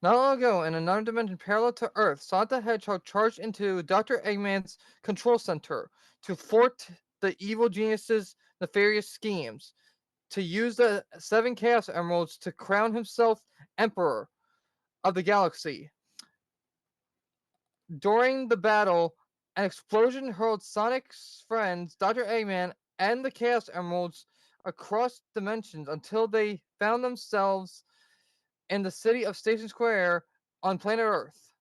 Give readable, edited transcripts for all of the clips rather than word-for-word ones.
Not long ago, in another dimension parallel to Earth, Sonic the Hedgehog charged into Dr. Eggman's control center to thwart the evil genius's nefarious schemes, to use the 7 Chaos Emeralds to crown himself Emperor of the galaxy. During the battle, an explosion hurled Sonic's friends, Dr. Eggman, and the Chaos Emeralds across dimensions until they found themselves in the city of Station Square on planet Earth.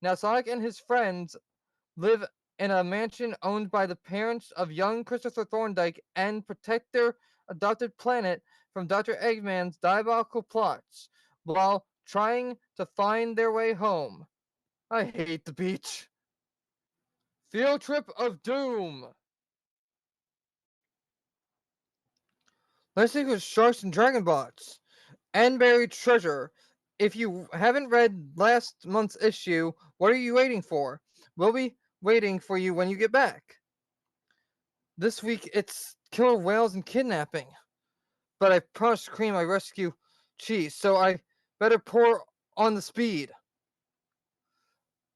Now, Sonic and his friends live in a mansion owned by the parents of young Christopher Thorndyke and protect their adopted planet from Dr. Eggman's diabolical plots while trying to find their way home. I hate the beach. Field Trip of Doom. Let's see with Sharks and Dragon Bots and Buried Treasure. If you haven't read last month's issue, what are you waiting for? We'll be waiting for you when you get back. This week it's killer whales and kidnapping. But I promised Cream I rescue Cheese, so I better pour on the speed.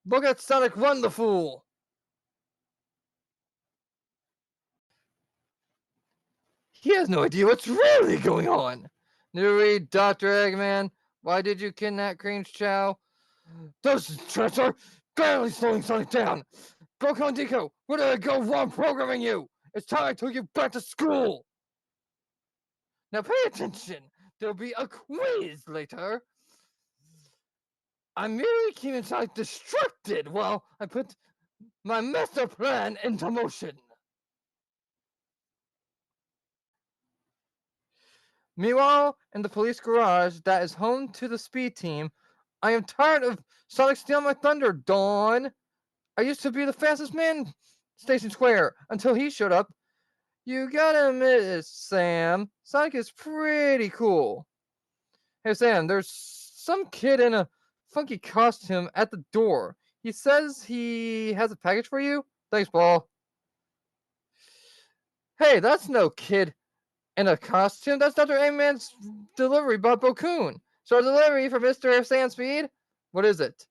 Look at Sonic run, the fool! He has no idea what's really going on. New read, Dr. Eggman. Why did you kidnap Cream's Chow? Those threats are barely slowing Sonic down. Broken and Deco, where did I go wrong programming you? It's time I took you back to school. Now pay attention. There'll be a quiz later. I'm merely keeping Sonic distracted while I put my master plan into motion. Meanwhile, in the police garage that is home to the speed team, I am tired of Sonic stealing my thunder, Dawn. I used to be the fastest man in Station Square until he showed up. You gotta admit it, Sam. Sonic is pretty cool. Hey, Sam, there's some kid in a funky costume at the door. He says he has a package for you. Thanks, Paul. Hey, that's no kid in a costume. That's Dr. Eggman's delivery by Bokoon. So, delivery for Mr. Sandspeed? What is it?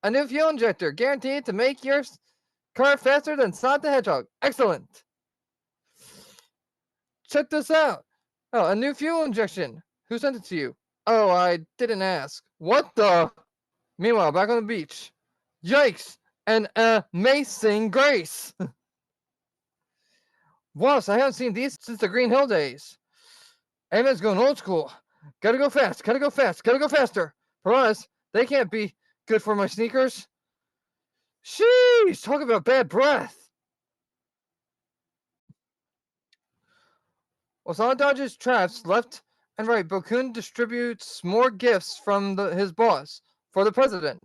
A new fuel injector, guaranteed to make your car faster than Sonic the Hedgehog. Excellent. Check this out. Oh, a new fuel injection. Who sent it to you? Oh, I didn't ask. What the? Meanwhile, back on the beach. Yikes! An amazing grace! Wallace, I haven't seen these since the Green Hill days. Eggman's going old school. Gotta go fast, gotta go fast, gotta go faster. For us, they can't be good for my sneakers. Sheesh! Talk about bad breath. While Sonic dodges traps left and right, Bokoon distributes more gifts from his boss for the president.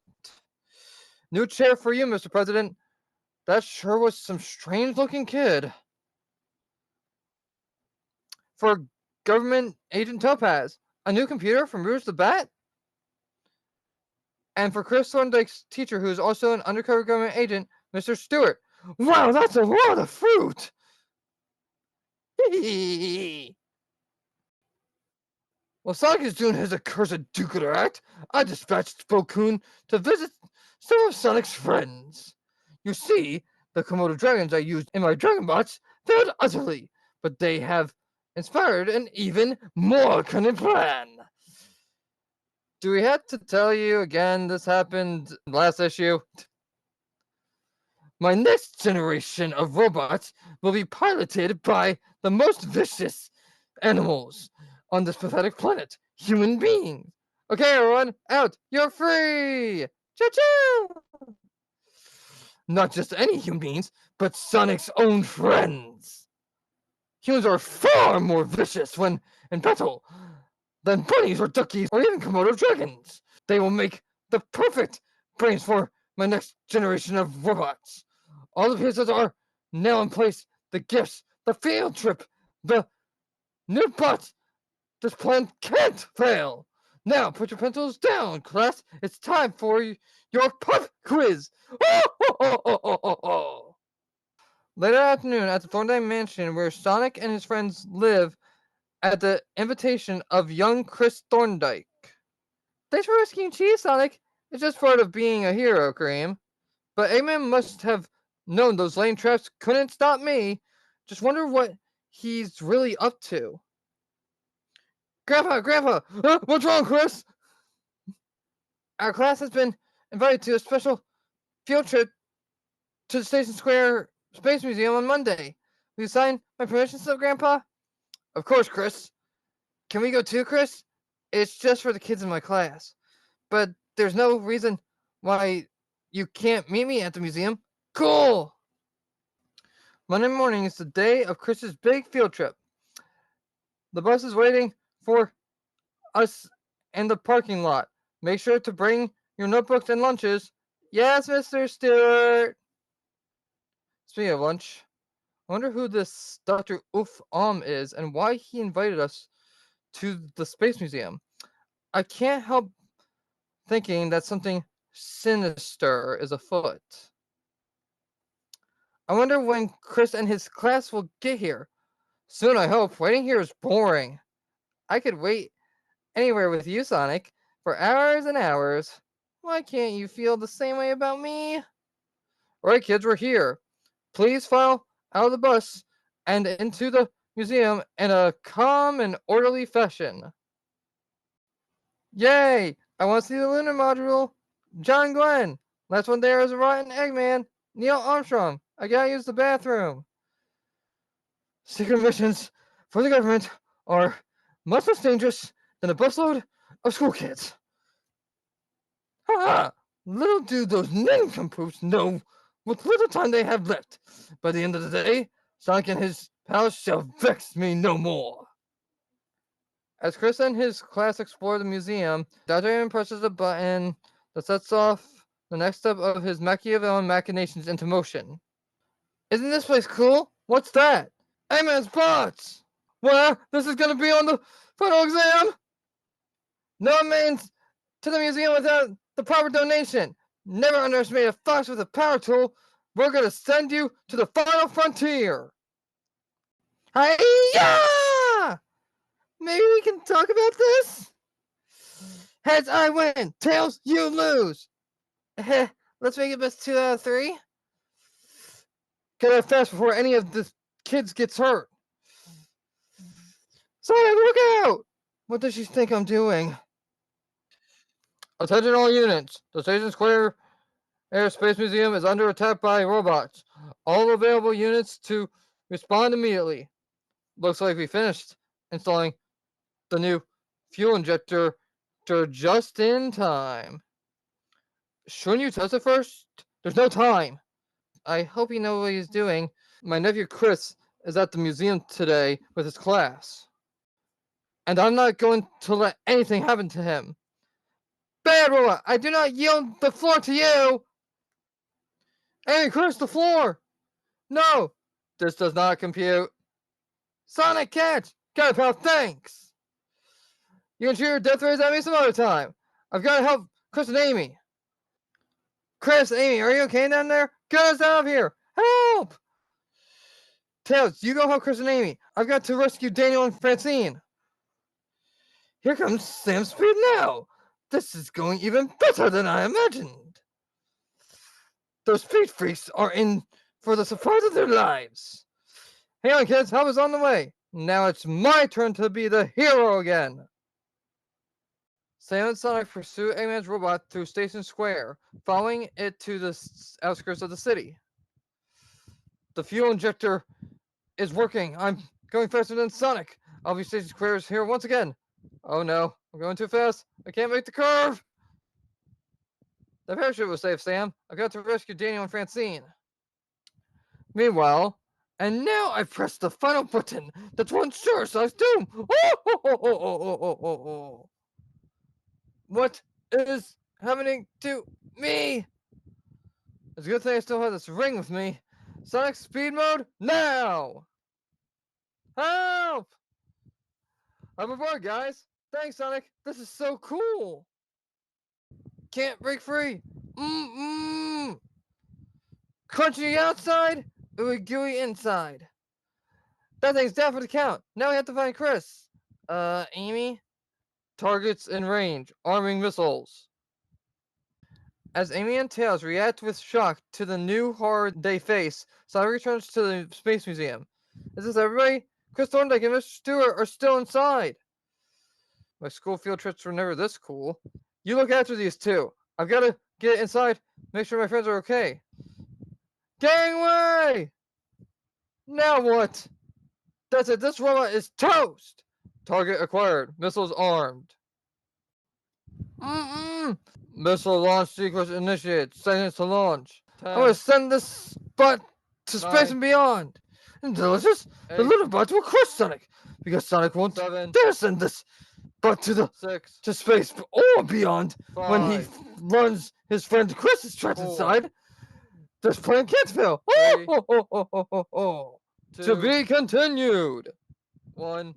New chair for you, Mr. President. That sure was some strange-looking kid. For Government Agent Topaz, a new computer from Rouge the Bat? And for Chris Thorndyke's teacher, who is also an undercover government agent, Mr. Stewart. Wow, that's a lot of fruit! While Sonic is doing his accursed do-gooder act, I dispatched Bokoon to visit some of Sonic's friends. You see, the Komodo dragons I used in my Dragon Bots failed utterly, but they have inspired an even more cunning plan. Do we have to tell you again this happened last issue? My next generation of robots will be piloted by the most vicious animals on this pathetic planet, human beings. Okay, everyone, out. You're free. Choo-choo. Not just any human beings, but Sonic's own friends. Humans are far more vicious when in battle than bunnies or duckies or even Komodo dragons. They will make the perfect brains for my next generation of robots. All the pieces are now in place. The gifts, the field trip, the new bots. This plan can't fail. Now put your pencils down, class. It's time for your pop quiz. Later afternoon at the Thorndyke Mansion, where Sonic and his friends live at the invitation of young Chris Thorndyke. Thanks for rescuing Cheese, Sonic. It's just part of being a hero, Cream. But Eggman must have known those lame traps couldn't stop me. Just wonder what he's really up to. Grandpa! What's wrong, Chris? Our class has been invited to a special field trip to the Station Square Space Museum on Monday. Will you sign my permission slip, Grandpa? Of course, Chris. Can we go too, Chris? It's just for the kids in my class. But there's no reason why you can't meet me at the museum. Cool! Monday morning is the day of Chris's big field trip. The bus is waiting for us in the parking lot. Make sure to bring your notebooks and lunches. Yes, Mr. Stewart. Speaking of lunch, I wonder who this Dr. Oof is and why he invited us to the Space Museum. I can't help thinking that something sinister is afoot. I wonder when Chris and his class will get here. Soon, I hope. Waiting here is boring. I could wait anywhere with you, Sonic, for hours and hours. Why can't you feel the same way about me? Alright, kids, we're here. Please file out of the bus and into the museum in a calm and orderly fashion. Yay! I want to see the lunar module. John Glenn. Last one there is a rotten Eggman. Neil Armstrong. I gotta use the bathroom. Secret missions for the government are much less dangerous than a busload of school kids. Ha! Little do those nincompoops know what little time they have left. By the end of the day, Sonic and his pals shall vex me no more. As Chris and his class explore the museum, Dr. Eggman presses a button that sets off the next step of his Machiavellian machinations into motion. Isn't this place cool? What's that? Eggman's bots! Well, this is gonna be on the final exam! No means to the museum without the proper donation. Never underestimate a fox with a power tool. We're gonna send you to the final frontier. Hiya! Maybe we can talk about this? Heads, I win. Tails, you lose. Let's make it best 2 out of 3. Get out fast before any of the kids gets hurt. Sonic, look out! What does she think I'm doing? Attention all units. The Station Square Space Museum is under attack by robots. All available units to respond immediately. Looks like we finished installing the new fuel injector just in time. Shouldn't you test it first? There's no time. I hope you know what he's doing. My nephew Chris is at the museum today with his class. And I'm not going to let anything happen to him. Bad robot, I do not yield the floor to you! Hey, Chris, the floor! No! This does not compute. Sonic, catch! Got it, pal, thanks! You can shoot your death rays at me some other time. I've got to help Chris and Amy. Chris, Amy, are you okay down there? Get us out of here! Help! Tails, you go help Chris and Amy. I've got to rescue Daniel and Francine. Here comes Sam Speed now. This is going even better than I imagined. Those speed freaks are in for the surprise of their lives. Hang on, kids. Help is on the way. Now it's my turn to be the hero again. Sam and Sonic pursue Eggman's robot through Station Square, following it to the outskirts of the city. The fuel injector is working. I'm going faster than Sonic. Obviously, Station Square is here once again. Oh no, I'm going too fast. I can't make the curve. The parachute was safe, Sam. I've got to rescue Daniel and Francine. Meanwhile, and now I press the final button. That's one sure size doom. Oh. What is happening to me? It's a good thing I still have this ring with me. Sonic speed mode now! Help! I'm aboard, guys. Thanks, Sonic. This is so cool. Can't break free. Crunchy outside, ooey gooey inside. That thing's down for the count. Now we have to find Chris. Amy? targets in range, arming missiles. As Amy and Tails react with shock to the new horror they face, Sonic returns to the Space Museum. Is this everybody? Chris Thorndike and Mr. Stewart are still inside. My school field trips were never this cool. You look after these two. I've got to get inside, make sure my friends are okay. Gangway! Now what? That's it. This robot is toast. Target acquired. Missiles armed. Missile launch sequence initiated. Seconds to launch. I'm gonna send this bot to space and beyond. And delicious, the little bots will crush Sonic because Sonic won't dare send this bot to space or beyond. When he learns his friend Chris is trapped inside, this plan can't fail. To be continued. 1.